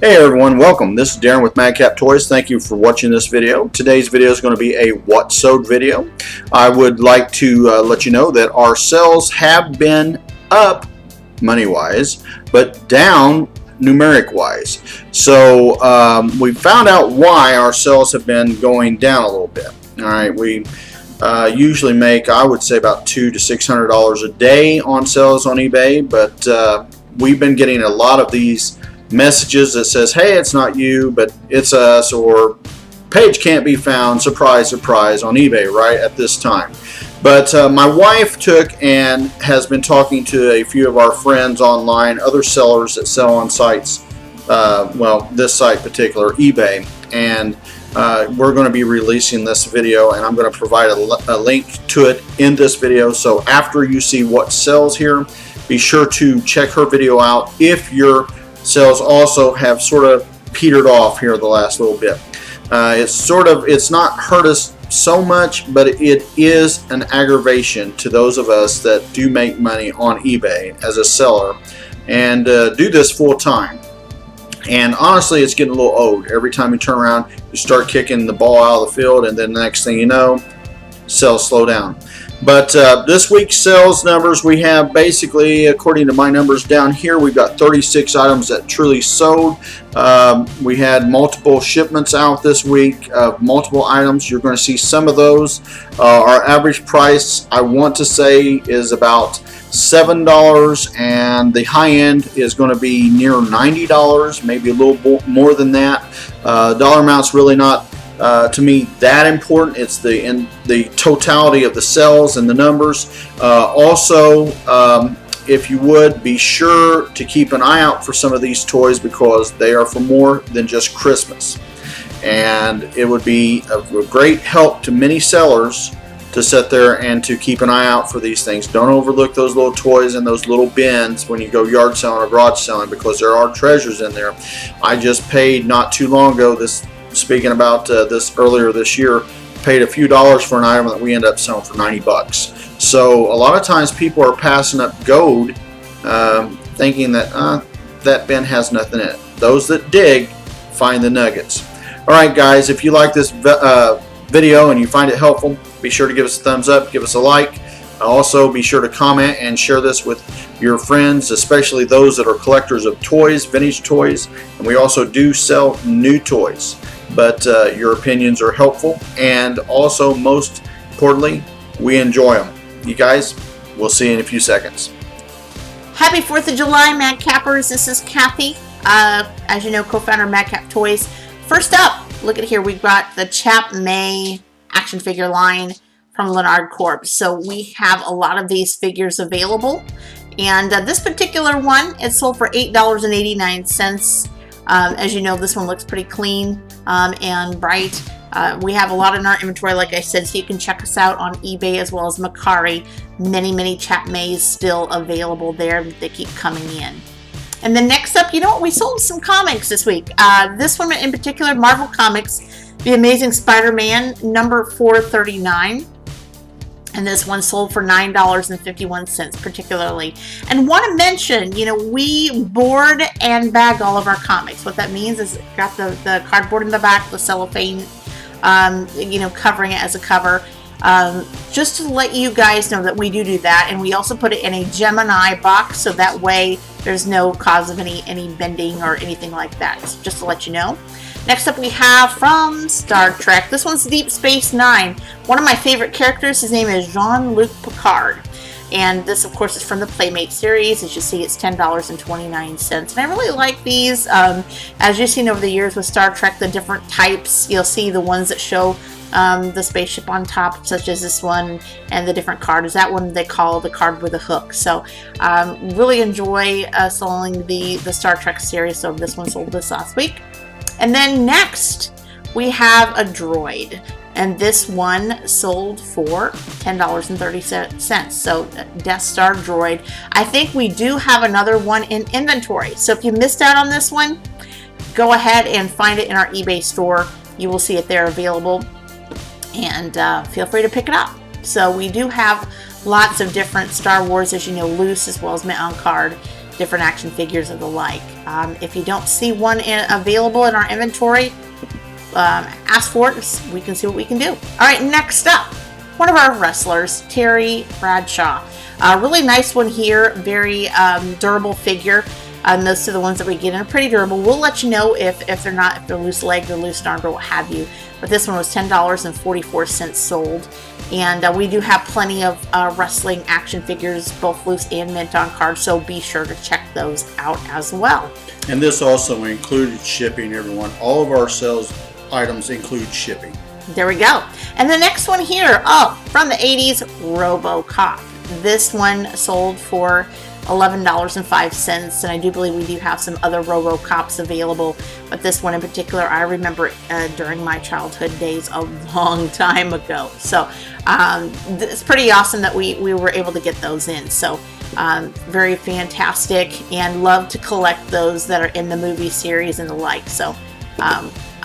Hey everyone, welcome. This is Daren with Madcap Toys. Thank you for watching this video. Today's video is going to be a What Sewed video. I would like to let you know that our sales have been up money-wise, but down numeric-wise. So we found out why our sales have been going down a little bit. All right, we usually make, I would say, about $200 to $600 a day on sales on eBay, but we've been getting a lot of these messages that says, hey, it's not you, but it's us, or page can't be found, surprise, surprise, on eBay right at this time. But my wife took and has been talking to a few of our friends online, other sellers that sell on sites, well, this site in particular, eBay, and we're going to be releasing this video, and I'm going to provide a link to it in this video. So after you see what sells here, be sure to check her video out if your sales also have sort of petered off here the last little bit. It's not hurt us so much, but it is an aggravation to those of us that do make money on eBay as a seller and do this full time. And honestly, it's getting a little old. Every time you turn around, you start kicking the ball out of the field, and then the next thing you know, sales slow down. But this week's sales numbers, we have basically, according to my numbers down here, we've got 36 items that truly sold. We had multiple shipments out this week of multiple items. You're going to see some of those. Our average price, I want to say, is about $7, and the high end is going to be near $90, maybe a little more than that. Dollar amount's really not to me that important. It's the totality of the sales and the numbers. Also, if you would, be sure to keep an eye out for some of these toys, because they are for more than just Christmas, and it would be a great help to many sellers to sit there and to keep an eye out for these things. Don't overlook those little toys and those little bins when you go yard selling or garage selling, because there are treasures in there. I just paid not too long ago, speaking about this earlier this year, paid a few dollars for an item that we end up selling for 90 bucks. So a lot of times people are passing up gold, thinking that that bin has nothing in it. Those that dig find the nuggets. Alright guys, if you like this video and you find it helpful, be sure to give us a thumbs up, give us a like. Also, be sure to comment and share this with your friends, especially those that are collectors of toys, vintage toys. And we also do sell new toys, but your opinions are helpful, and also, most importantly, we enjoy them. You guys, we'll see you in a few seconds. Happy 4th of July, Madcappers. This is Kathy, as you know, co-founder of Madcap Toys. First up, look at here, we've got the Chap May action figure line from Leonard Corp. So we have a lot of these figures available, and this particular one, it's sold for $8.89. As you know, this one looks pretty clean and bright. We have a lot in our inventory, like I said, so you can check us out on eBay as well as Mercari. Many Chap Mays still available there. They keep coming in. And then next up, you know what? We sold some comics this week. This one in particular, Marvel Comics, The Amazing Spider-Man, number 439. And this one sold for $9.51 particularly. And want to mention, you know, we board and bag all of our comics. What that means is it's got the cardboard in the back, the cellophane, you know, covering it as a cover. Just to let you guys know that we do that. And we also put it in a Gemini box, so that way there's no cause of any bending or anything like that. So just to let you know. Next up we have from Star Trek. This one's Deep Space Nine. One of my favorite characters, his name is Jean-Luc Picard. And this, of course, is from the Playmate series. As you see, it's $10.29. And I really like these. As you've seen over the years with Star Trek, the different types, you'll see the ones that show the spaceship on top, such as this one, and the different cards. That one they call the card with a hook. So really enjoy selling the Star Trek series. So this one sold this last week. And then next, we have a droid. And this one sold for $10.30. So Death Star droid. I think we do have another one in inventory. So if you missed out on this one, go ahead and find it in our eBay store. You will see it there available. And feel free to pick it up. So we do have lots of different Star Wars, as you know, loose as well as mint on card. different action figures and the like. If you don't see one available in our inventory, ask for it. We can see what we can do. All right, next up, one of our wrestlers, Terry Bradshaw. Really nice one here, very durable figure. Those are the ones that we get in, are pretty durable. We'll let you know if they're loose legged or loose armed or what have you. But this one was $10.44 sold. And we do have plenty of wrestling action figures, both loose and mint on card, so be sure to check those out as well. And this also included shipping, everyone. All of our sales items include shipping. There we go. And the next one here, from the 80s, RoboCop. This one sold for $11.05, and I do believe we do have some other RoboCops available, but this one in particular I remember during my childhood days a long time ago. So it's pretty awesome that we were able to get those in. So very fantastic, and love to collect those that are in the movie series and the like. So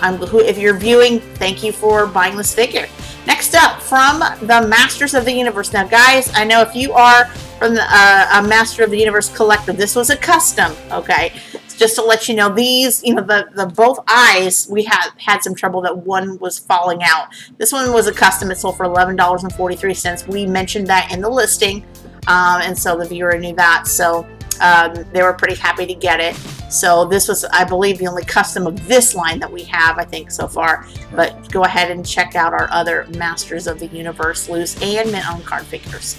if you're viewing, thank you for buying this figure. Next up, from the Masters of the Universe. Now guys, I know if you are from the, a Master of the Universe collector, this was a custom, okay? Just to let you know, these, the both eyes, we had some trouble that one was falling out. This one was a custom. It sold for $11.43. We mentioned that in the listing, and so the viewer knew that. So they were pretty happy to get it. So this was, I believe, the only custom of this line that we have, I think, so far. But go ahead and check out our other Masters of the Universe loose and mint on card figures.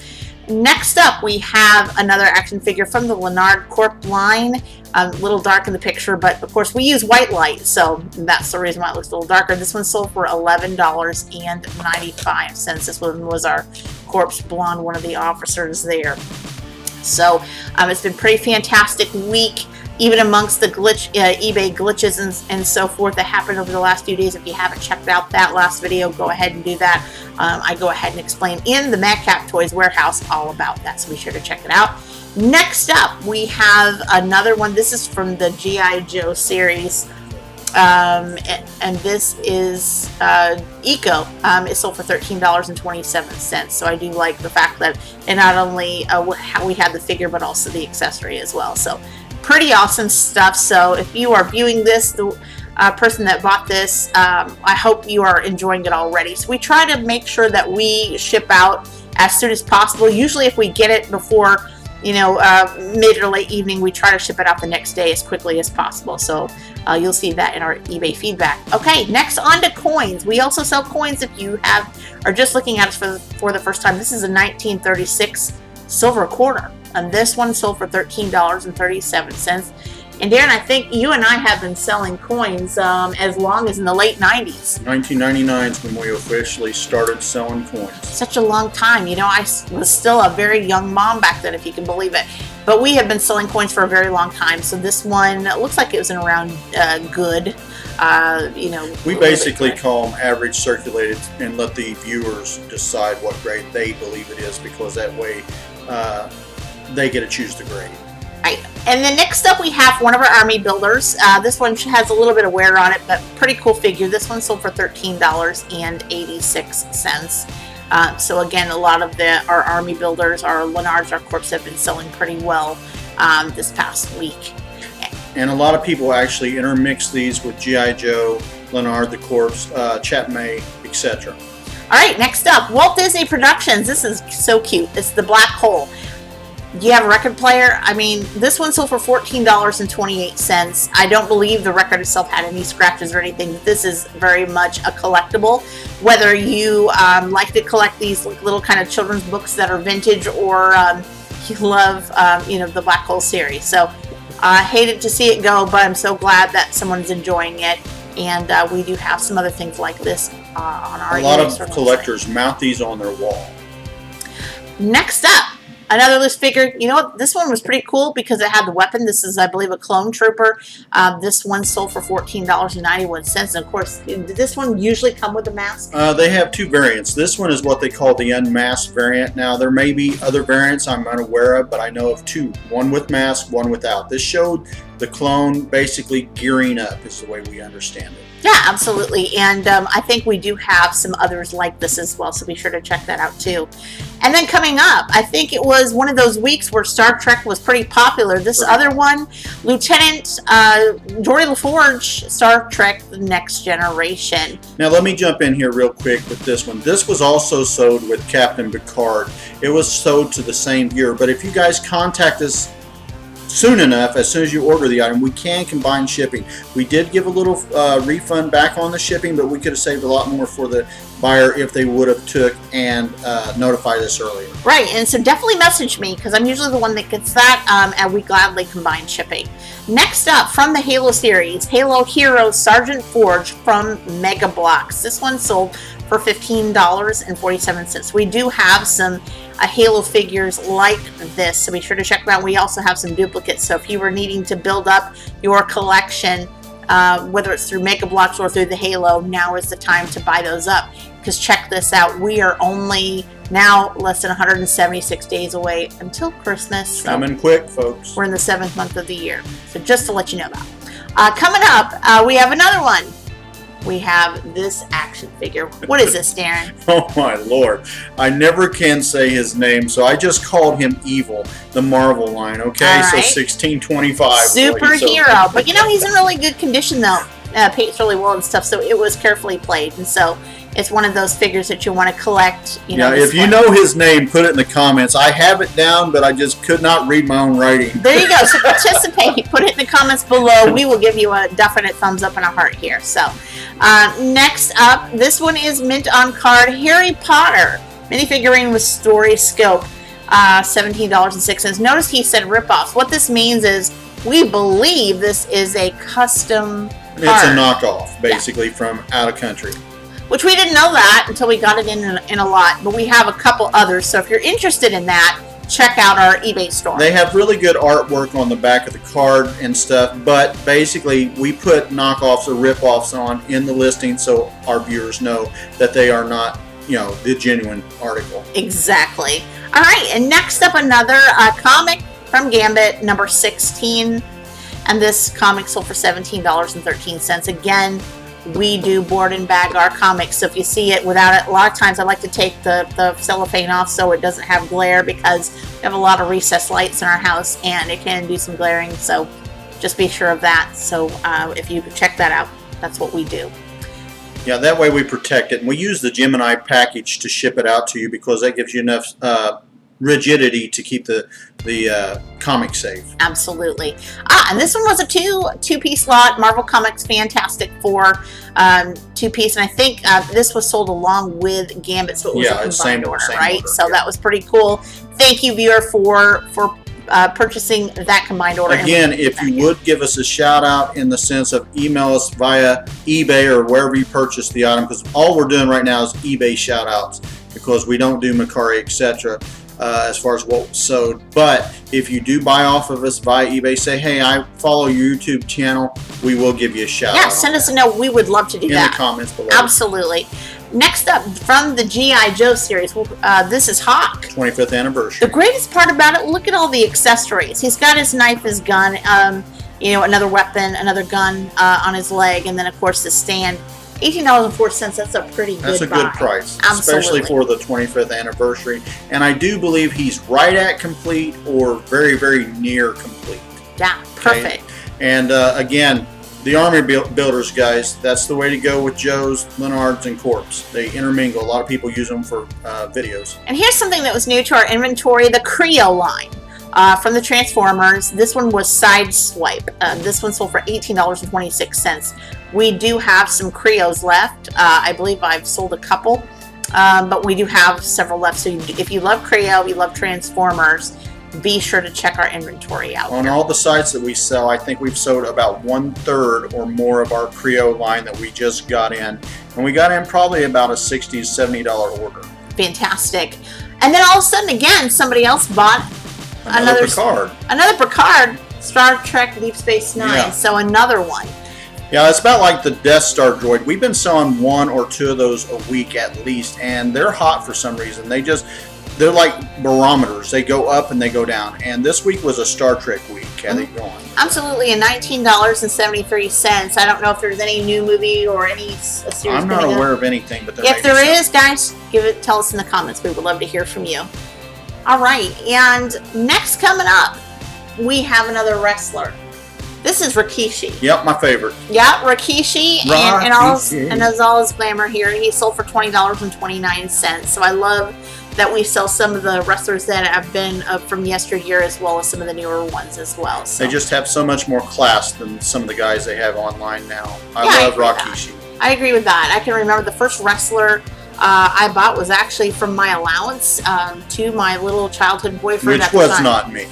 Next up, we have another action figure from the Leonard Corp line. A little dark in the picture, but of course we use white light, so that's the reason why it looks a little darker. This one sold for $11.95. This one was our Corpse Blonde, one of the officers there. So it's been pretty fantastic week, even amongst the eBay glitches and so forth that happened over the last few days. If you haven't checked out that last video, go ahead and do that. I go ahead and explain in the Madcap Toys Warehouse all about that, so be sure to check it out. Next up, we have another one. This is from the G.I. Joe series, and this is Eco. It sold for $13.27. So I do like the fact that it not only how we had the figure, but also the accessory as well. So pretty awesome stuff. So if you are viewing this, the person that bought this, I hope you are enjoying it already. So we try to make sure that we ship out as soon as possible. Usually if we get it before mid or late evening, we try to ship it out the next day as quickly as possible. So you'll see that in our eBay feedback. Okay, next on to coins. We also sell coins if you are just looking at us for the first time. This is a 1936 silver quarter, and this one sold for $13.37. And Daren, I think you and I have been selling coins as long as in the late 90s. 1999 is when we officially started selling coins. Such a long time. I was still a very young mom back then, if you can believe it. But we have been selling coins for a very long time. So this one looks like it was in around good. We basically call them average circulated and let the viewers decide what grade they believe it is, because that way they get to choose the grade. Right. And then next up we have one of our army builders. This one has a little bit of wear on it, but pretty cool figure. This one sold for $13.86. So again, a lot of our army builders, our Lenards, our Corps have been selling pretty well this past week. And a lot of people actually intermix these with G.I. Joe, Lenard, the Corps, Chapman, etc. All right, next up, Walt Disney Productions. This is so cute. It's the Black Hole. Do you have a record player? I mean, this one sold for $14.28. I don't believe the record itself had any scratches or anything. This is very much a collectible. Whether you like to collect these little kind of children's books that are vintage, or you love, the Black Hole series. So I hated to see it go, but I'm so glad that someone's enjoying it. And we do have some other things like this on our A lot of collectors mount these on their wall. Next up, another loose figure. You know what? This one was pretty cool because it had the weapon. This is, I believe, a clone trooper. This one sold for $14.91. And of course, did this one usually come with a mask? They have two variants. This one is what they call the unmasked variant. Now, there may be other variants I'm unaware of, but I know of two. One with mask, one without. This showed the clone basically gearing up is the way we understand it. Yeah, absolutely. And I think we do have some others like this as well, so be sure to check that out too. And then coming up, I think it was one of those weeks where Star Trek was pretty popular. This other one, Lieutenant Geordi LaForge, Star Trek The Next Generation. Now let me jump in here real quick with this one. This was also sold with Captain Picard. It was sold to the same viewer, but if you guys contact us soon enough, as soon as you order the item, we can combine shipping. We did give a little refund back on the shipping, but we could have saved a lot more for the buyer if they would have took and notified us earlier. Right, and so definitely message me, because I'm usually the one that gets that, and we gladly combine shipping. Next up, from the Halo series, Halo Hero Sergeant Forge from Mega Bloks. This one sold for $15.47. We do have some Halo figures like this, so be sure to check them out. We also have some duplicates, so if you were needing to build up your collection, whether it's through Mega Bloks or through the Halo, now is the time to buy those up. Because check this out, we are only now less than 176 days away until Christmas. So coming quick, folks. we're in the 7th month of the year, so just to let you know that. Coming up, we have another one. We have this action figure. What is this, Daren? Oh my Lord. I never can say his name, so I just called him Evil, the Marvel line, okay? All right. So 1625. Superhero. But you know, he's in really good condition though. Paints really well and stuff, so it was carefully played. And so it's one of those figures that you want to collect. You know, yeah, if you know his name, put it in the comments. I have it down, but I just could not read my own writing. There you go. So participate. Put it in the comments below. We will give you a definite thumbs up and a heart here. So next up, this one is mint on card. Harry Potter minifigurine with story scope, $17.06. Notice he said ripoffs. What this means is we believe this is a custom card. It's a knockoff, basically, from out of country. Which we didn't know that until we got it in a lot, but we have a couple others. So if you're interested in that, check out our eBay store. They have really good artwork on the back of the card and stuff, but basically we put knockoffs or rip-offs on in the listing so our viewers know that they are not, you know, the genuine article. Exactly. All right, and next up, another comic from Gambit, number 16. And this comic sold for $17.13. Again, we do board and bag our comics, so if you see it without it, a lot of times I like to take the cellophane off so it doesn't have glare, because we have a lot of recessed lights in our house and it can do some glaring, so just be sure of that. So if you check that out, that's what we do. Yeah, that way we protect it, and we use the Gemini package to ship it out to you because that gives you enough rigidity to keep the comic safe. Absolutely. And this one was a two-piece lot. Marvel Comics Fantastic Four two-piece, and I think this was sold along with Gambit, so it was a combined order, right? Order, so yeah. that was pretty cool. Thank you, viewer, for purchasing that combined order. Again, if you would give us a shout out in the sense of email us via eBay or wherever you purchase the item, because all we're doing right now is eBay shout outs because we don't do Mercari, etc. As far as what was sold. But if you do buy off of us via eBay, say, hey, I follow your YouTube channel, we will give you a shout out. Yeah, send us a note. We would love to do that. In the comments below. Absolutely. Next up, from the G.I. Joe series, this is Hawk. 25th anniversary. The greatest part about it, look at all the accessories. He's got his knife, his gun, you know, another weapon, another gun on his leg, and then, of course, the stand. $18.04, that's a pretty good buy. That's a good price, Absolutely. especially for the 25th anniversary. And I do believe he's right at complete or very, very near complete. Yeah, perfect. Okay? And again, the Army Builders, guys, that's the way to go with Joe's, Leonard's, and Corps. They intermingle. A lot of people use them for videos. And here's something that was new to our inventory, the kre-o line. From the Transformers. This one was Sideswipe. This one sold for $18.26. We do have some kre-os left. I believe I've sold a couple, but we do have several left. So if you love kre-o, you love Transformers, be sure to check our inventory out. On all the sites that we sell, I think we've sold about 1/3 or more of our kre-o line that we just got in. And we got in probably about a $60 to $70 order. Fantastic. And then all of a sudden, again, somebody else bought another Picard, Star Trek Deep Space Nine. Yeah. So another one. Yeah, it's about like the Death Star droid. We've been selling 1 or 2 of those a week at least, and they're hot for some reason. They just, they're like barometers. They go up and they go down. And this week was a Star Trek week. Kathy, go on. Absolutely, and $19.73. I don't know if there's any new movie or any series. I'm not aware of anything, but if there is, guys, tell us in the comments. We would love to hear from you. All right, and next coming up, we have another wrestler. This is Rikishi. Yep, my favorite. Yeah, Rikishi, and as all his glamour here, he sold for $20.29. So I love that we sell some of the wrestlers that have been from yesteryear, as well as some of the newer ones as well. So. They just have so much more class than some of the guys they have online now. I love Rikishi. I agree with that. I can remember the first wrestler I bought was actually from my allowance to my little childhood boyfriend. Which was not me.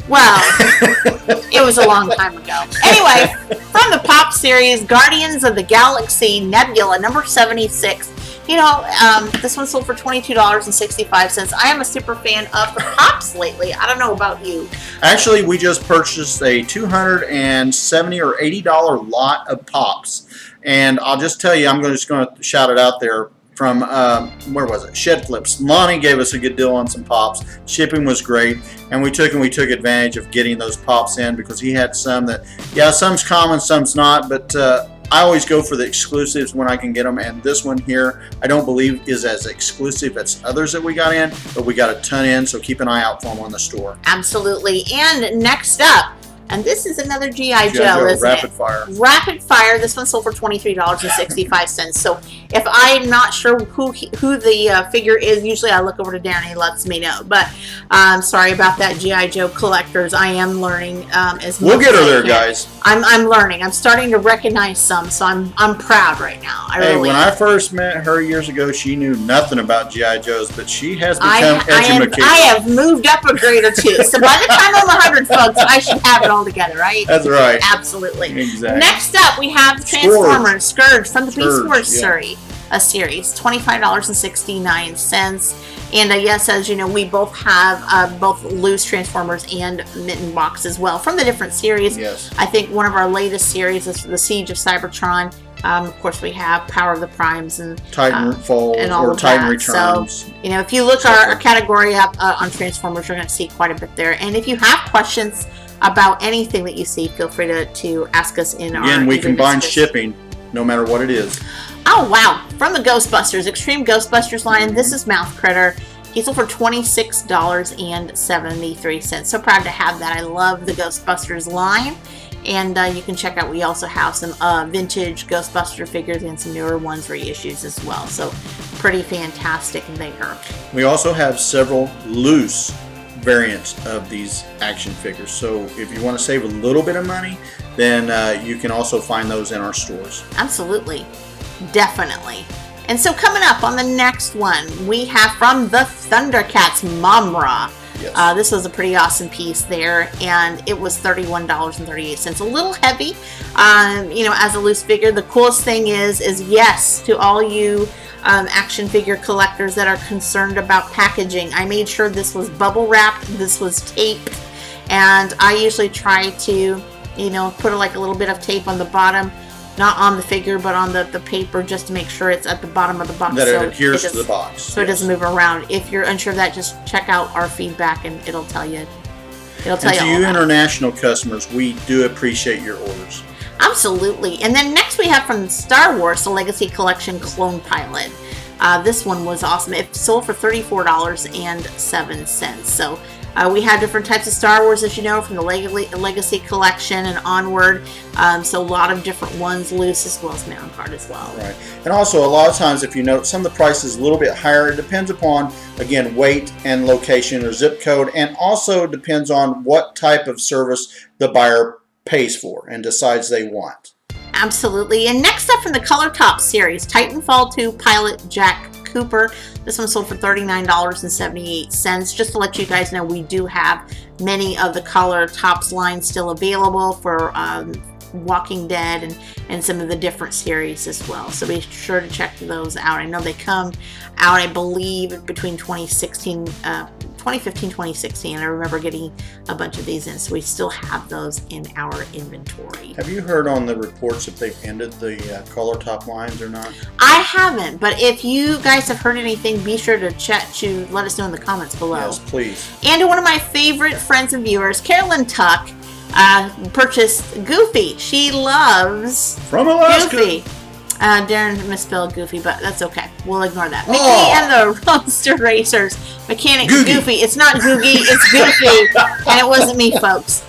Well, it was a long time ago. Anyway, from the Pop series, Guardians of the Galaxy Nebula, number 76. You know, this one sold for $22.65. I am a super fan of the Pops lately. I don't know about you. Actually, we just purchased a $270 or $80 lot of Pops. And I'll just tell you, I'm just going to shout it out there. From, where was it? Shed Flips. Lonnie gave us a good deal on some Pops. Shipping was great. And we took advantage of getting those Pops in because he had some that, yeah, some's common, some's not. But I always go for the exclusives when I can get them. And this one here, I don't believe is as exclusive as others that we got in. But we got a ton in, so keep an eye out for them on the store. Absolutely. And next up, and this is another G.I. Joe, isn't Rapid it? Fire. Rapid Fire. This one sold for $23.65. So if I'm not sure who the figure is, usually I look over to Daren and he lets me know. But sorry about that, G.I. Joe collectors. I am learning as much. We'll get her there, guys. I'm learning. I'm starting to recognize some, so I'm proud right now. When I first met her years ago, she knew nothing about G.I. Joes, but she has become educated. I have moved up a grade or two. So by the time I'm 100, folks, I should have it all together, right? That's right. Absolutely. Exactly. Next up, we have Transformers Scourge from the Beast Wars series, $25.69. And yes, as you know, we both have both loose Transformers and mitten box as well from the different series. Yes. I think one of our latest series is the Siege of Cybertron. Of course, we have Power of the Primes and Titanfall and all or of Titan that. Returns. So, you know, if you look our category up on Transformers, you're going to see quite a bit there. And if you have questions about anything that you see, feel free to ask us in our... Again, we combine shipping no matter what it is. Oh, wow. From the Ghostbusters, Extreme Ghostbusters line, this is Mouth Critter. He sold for $26.73. So proud to have that. I love the Ghostbusters line. And you can check out, we also have some vintage Ghostbuster figures and some newer ones reissues as well. So pretty fantastic there. We also have several loose variants of these action figures. So if you want to save a little bit of money, then you can also find those in our stores. Absolutely. Definitely. And so coming up on the next one, we have from the Thundercats, Mamra. Yes. This was a pretty awesome piece there, and it was $31.38. A little heavy, you know, as a loose figure. The coolest thing is yes, to all you action figure collectors that are concerned about packaging, I made sure this was bubble wrapped, this was taped, and I usually try to, you know, put like a little bit of tape on the bottom, not on the figure, but on the paper, just to make sure it's at the bottom of the box. That it adheres to the box. So it doesn't move around. If you're unsure of that, just check out our feedback and it'll tell you. It'll tell you all to you that. international customers, we do appreciate your orders. Absolutely. And then next we have from Star Wars, the Legacy Collection Clone Pilot. This one was awesome. It sold for $34.07. So we have different types of Star Wars, as you know, from the Legacy Collection and onward. So a lot of different ones, loose as well as mountain card as well. Right. And also, a lot of times, if you note, some of the prices a little bit higher. It depends upon, again, weight and location or zip code, and also depends on what type of service the buyer pays for and decides they want. Absolutely. And next up from the Color Top series, Titanfall 2 Pilot Jack Cooper. This one sold for $39.78. Just to let you guys know, we do have many of the Color Tops lines still available for Walking Dead and some of the different series as well. So be sure to check those out. I know they come out, I believe, between 2016 2015, 2016. I remember getting a bunch of these in, so we still have those in our inventory. Have you heard on the reports if they've ended the collar top lines or not? I haven't, but if you guys have heard anything, be sure to let us know in the comments below. Yes, please. And to one of my favorite friends and viewers, Carolyn Tuck, purchased Goofy. She loves From Alaska. Goofy. Daren misspelled Goofy, but that's okay. We'll ignore that. Mickey and the Roadster Racers. Mechanic Goofy. It's not Googie, it's Goofy. And it wasn't me, folks.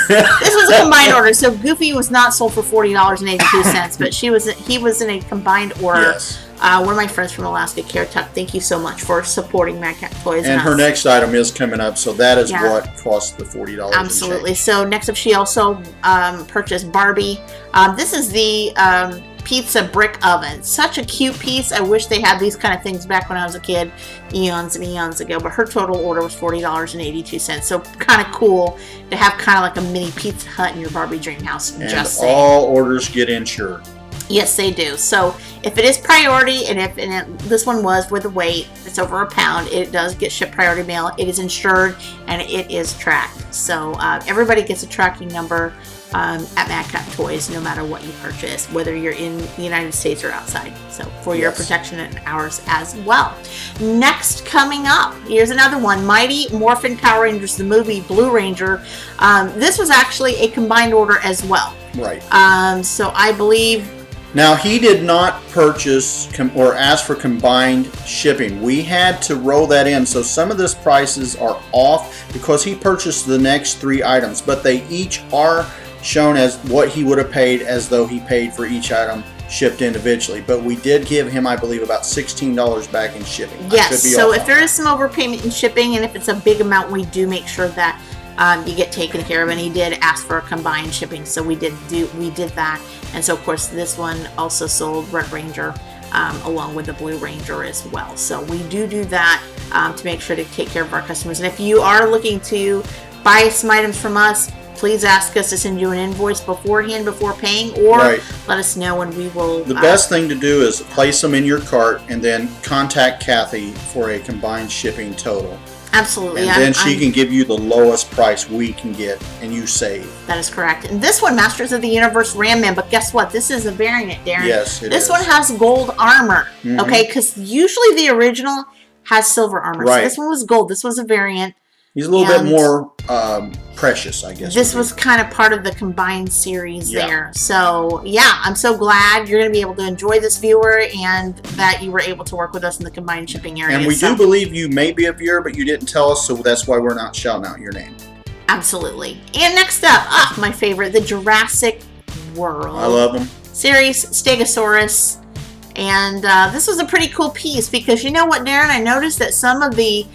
This was a combined order, so Goofy was not sold for $40.82, but he was in a combined order. Yes. One of my friends from Alaska, Kara Tuck, thank you so much for supporting Madcap Toys. And her next item is coming up, so that is what cost the $40. Absolutely. So next up, she also purchased Barbie. This is the pizza brick oven. Such a cute piece. I wish they had these kind of things back when I was a kid, eons and eons ago. But her total order was $40.82. So kind of cool to have kind of like a mini Pizza Hut in your Barbie dream house. And just saying. All orders get insured. Yes, they do. So if it is priority, this one was with a weight, it's over a pound, it does get shipped priority mail. It is insured and it is tracked. So everybody gets a tracking number at Madcap Toys, no matter what you purchase, whether you're in the United States or outside. So for your protection and ours as well. Next, coming up, here's another one: Mighty Morphin Power Rangers, the movie, Blue Ranger. This was actually a combined order as well. Right. So I believe. Now, he did not purchase or ask for combined shipping. We had to roll that in. So some of these prices are off because he purchased the next 3 items, but they each are shown as what he would have paid as though he paid for each item shipped individually. But we did give him, I believe, about $16 back in shipping. Yes, so if there is some overpayment in shipping, and if it's a big amount, we do make sure that you get taken care of, and he did ask for a combined shipping, so we did that. And so of course this one also sold Red Ranger along with the Blue Ranger as well. So we do that to make sure to take care of our customers. And if you are looking to buy some items from us, please ask us to send you an invoice beforehand before paying, or let us know and we will. The best thing to do is place them in your cart and then contact Kathy for a combined shipping total. Absolutely. And then she can give you the lowest price we can get, and you save. That is correct. And this one, Masters of the Universe Ram Man, but guess what? This is a variant, Daren. Yes, it is. This one has gold armor, okay? Because usually the original has silver armor. Right. So this one was gold. This was a variant. He's a little bit more precious, I guess. This was kind of part of the combined series there. So, yeah, I'm so glad you're going to be able to enjoy this, viewer, and that you were able to work with us in the combined shipping area. And we do believe you may be a viewer, but you didn't tell us, so that's why we're not shouting out your name. Absolutely. And next up, my favorite, the Jurassic World. I love them. Series, Stegosaurus. And this was a pretty cool piece because you know what, Daren? I noticed that some of the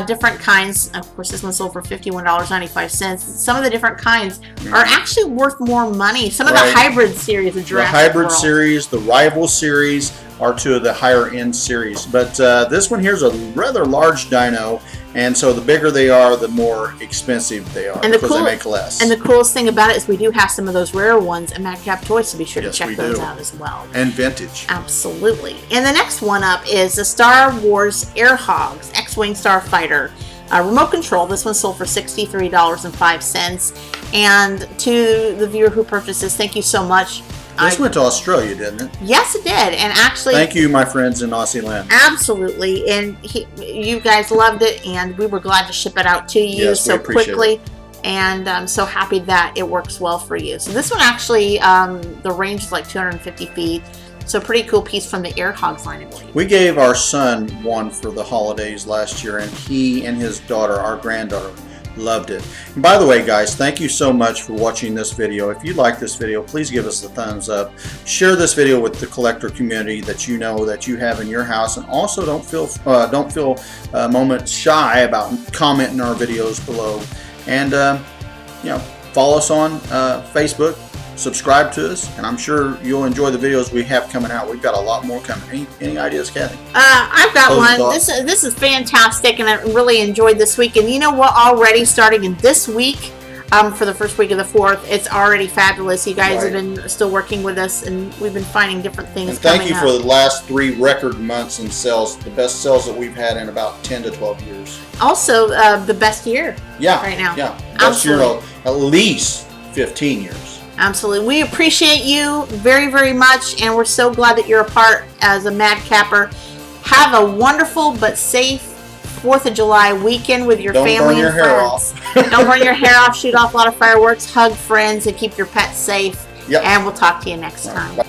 different kinds, of course this one sold for $51.95, some of the different kinds are actually worth more money. Some of the hybrid series of Jurassic World. The hybrid series, the rival series are 2 of the higher end series. But this one here is a rather large dino, and so the bigger they are, the more expensive they are, because they make less. And the coolest thing about it is we do have some of those rare ones at Madcap Toys, so be sure to check those out as well. And vintage. Absolutely. And the next one up is the Star Wars Air Hogs X-Wing Starfighter. Remote control. This one sold for $63.05. And to the viewer who purchased this, thank you so much. This went to Australia, didn't it? Yes, it did. And actually, thank you, my friends in Aussie land. Absolutely. And you guys loved it, and we were glad to ship it out to you so quickly. And I'm so happy that it works well for you. So this one actually, the range is like 250 feet. So pretty cool piece from the Air Hogs line, I believe. We gave our son one for the holidays last year, and he and his daughter, our granddaughter, loved it. And by the way, guys, thank you so much for watching this video. If you like this video, please give us a thumbs up. Share this video with the collector community that you know that you have in your house, and also don't feel a moment shy about commenting our videos below. And follow us on Facebook. Subscribe to us, and I'm sure you'll enjoy the videos we have coming out. We've got a lot more coming. Any ideas, Kathy? I've got one. This is fantastic, and I really enjoyed this week. And you know what? Already starting in this week, for the first week of the 4th. It's already fabulous. You guys Right. have been still working with us, and we've been finding different things. And thank coming you for up. the last 3 record months in sales, the best sales that we've had in about 10 to 12 years. Also, the best year right now. Yeah, best year in at least 15 years. Absolutely. We appreciate you very, very much, and we're so glad that you're a part as a Madcapper. Have a wonderful but safe 4th of July weekend with your family Don't burn your and hair friends. off. Don't burn your hair off, shoot off a lot of fireworks, hug friends, and keep your pets safe. Yep. And we'll talk to you next time. Bye.